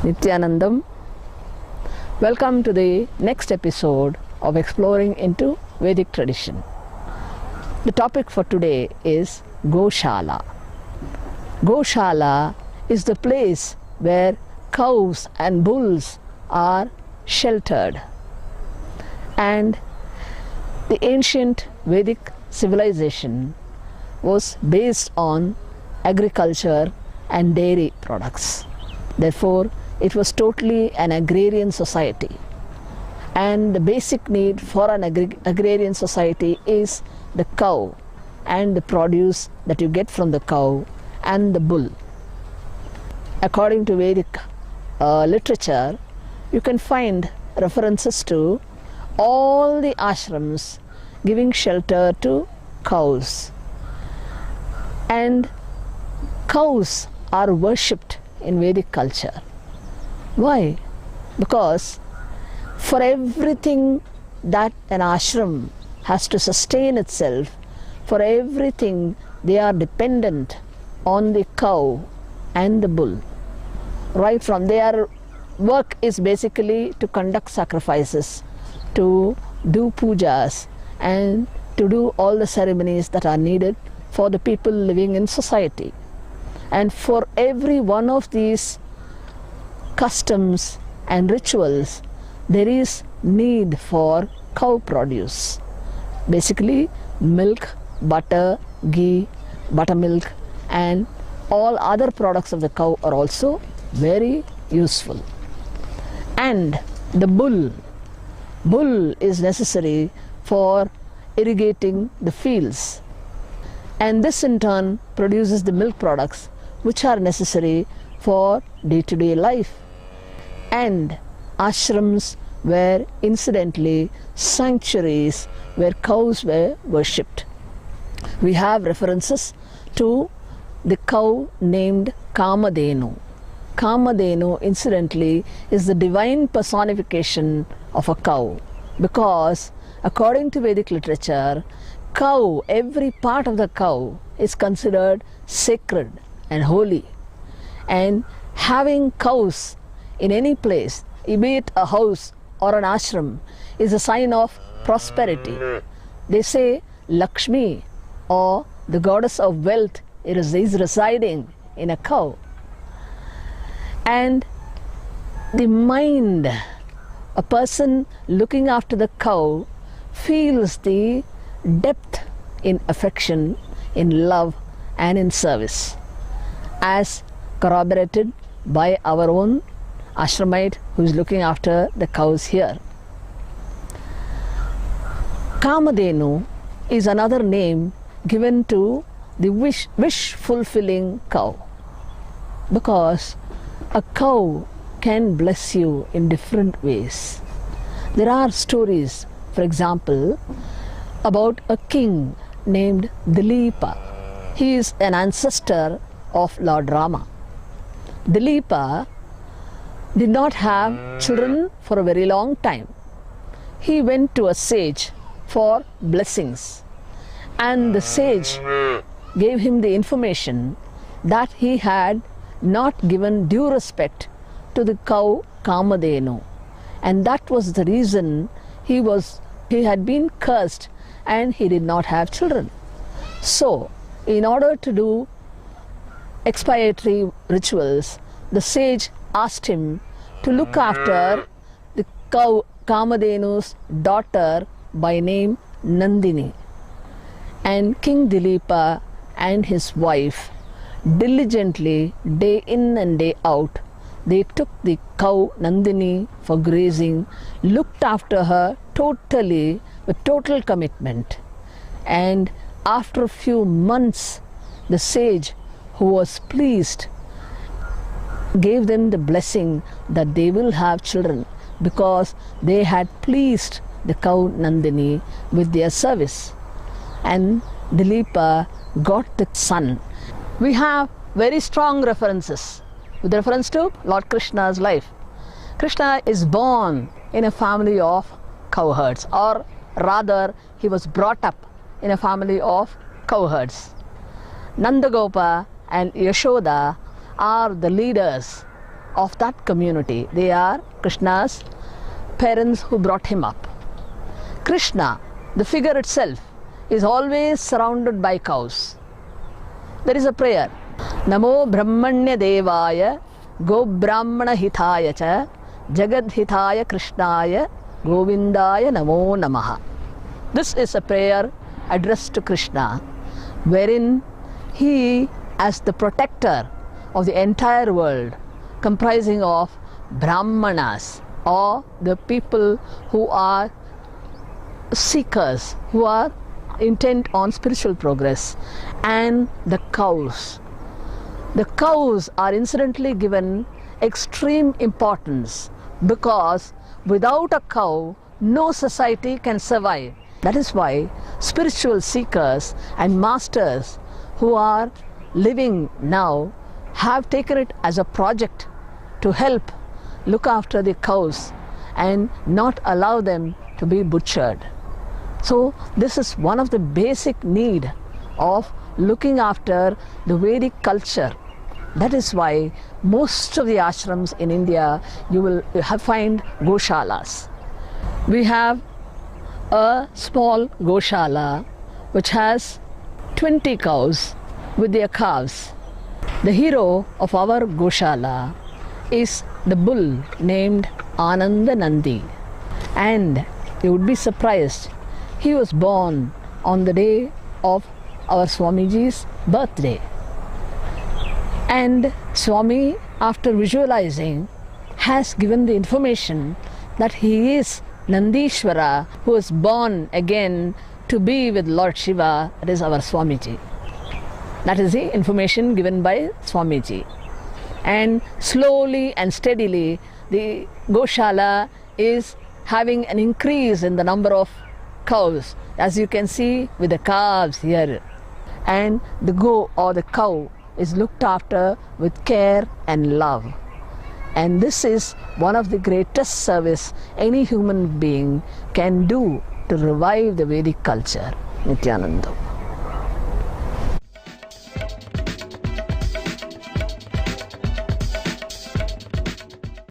Nithyanandam. Welcome to the next episode of Exploring into Vedic Tradition. The topic for today is Goshala. Goshala is the place where cows and bulls are sheltered. And the ancient Vedic civilization was based on agriculture and dairy products. Therefore, it was totally an agrarian society. And the basic need for an agrarian society is the cow and the produce that you get from the cow and the bull. According to Vedic literature, you can find references to all the ashrams giving shelter to cows. And cows are worshipped in Vedic culture. Why? Because for everything that an ashram has to sustain itself, for everything they are dependent on the cow and the bull. Right from their work is basically to conduct sacrifices, to do pujas, and to do all the ceremonies that are needed for the people living in society. And for every one of these customs and rituals, there is need for cow produce. Basically, milk, butter, ghee, buttermilk, and all other products of the cow are also very useful. And the bull is necessary for irrigating the fields. And this in turn produces the milk products which are necessary for day-to-day life. And ashrams were incidentally sanctuaries where cows were worshipped. We have references to the cow named Kamadhenu. Kamadhenu, incidentally, is the divine personification of a cow, because according to Vedic literature, cow, every part of the cow is considered sacred and holy. And having cows in any place, be it a house or an ashram, is a sign of prosperity. They say Lakshmi, or the goddess of wealth, is residing in a cow. And the mind, a person looking after the cow, feels the depth in affection, in love, and in service, as corroborated by our own ashramite who is looking after the cows here. Kamadhenu is another name given to the wish-fulfilling cow, because a cow can bless you in different ways. There are stories, for example, about a king named Dilipa. He is an ancestor of Lord Rama. Dilipa did not have children for a very long time. He went to a sage for blessings, and the sage gave him the information that he had not given due respect to the cow Kamadhenu, and that was the reason he had been cursed and he did not have children. So, in order to do expiatory rituals, the sage asked him to look after the cow Kamadhenu's daughter by name Nandini. And King Dilipa and his wife diligently, day in and day out, they took the cow Nandini for grazing, looked after her totally, with total commitment. And after a few months, the sage, who was pleased, gave them the blessing that they will have children, because they had pleased the cow Nandini with their service. And Dilipa got the son. We have very strong references with reference to Lord Krishna's life. Krishna is born in a family of cowherds, or rather he was brought up in a family of cowherds. Nandagopa and Yashoda are the leaders of that community. They are Krishna's parents who brought him up. Krishna, the figure itself, is always surrounded by cows. There is a prayer. Namo Brahmanya Devaya Go Brahmana Hitaya Cha Jagad Hitaya Krishnaya Govindaya Namo Namaha. This is a prayer addressed to Krishna, wherein he, as the protector of the entire world, comprising of Brahmanas, or the people who are seekers, who are intent on spiritual progress, and the cows. The cows are incidentally given extreme importance because without a cow, no society can survive. That is why spiritual seekers and masters who are living now have taken it as a project to help look after the cows and not allow them to be butchered. So this is one of the basic need of looking after the Vedic culture. That is why most of the ashrams in India you will find Goshalas. We have a small Goshala which has 20 cows with their calves. The hero of our Goshala is the bull named Ananda Nandi, and you would be surprised, he was born on the day of our Swamiji's birthday. And Swami, after visualizing, has given the information that he is Nandishwara, who is born again to be with Lord Shiva, that is our Swamiji. That is the information given by Swamiji. And slowly and steadily the Goshala is having an increase in the number of cows, as you can see with the calves here. And the go or the cow is looked after with care and love. And this is one of the greatest service any human being can do to revive the Vedic culture. Nithyananda.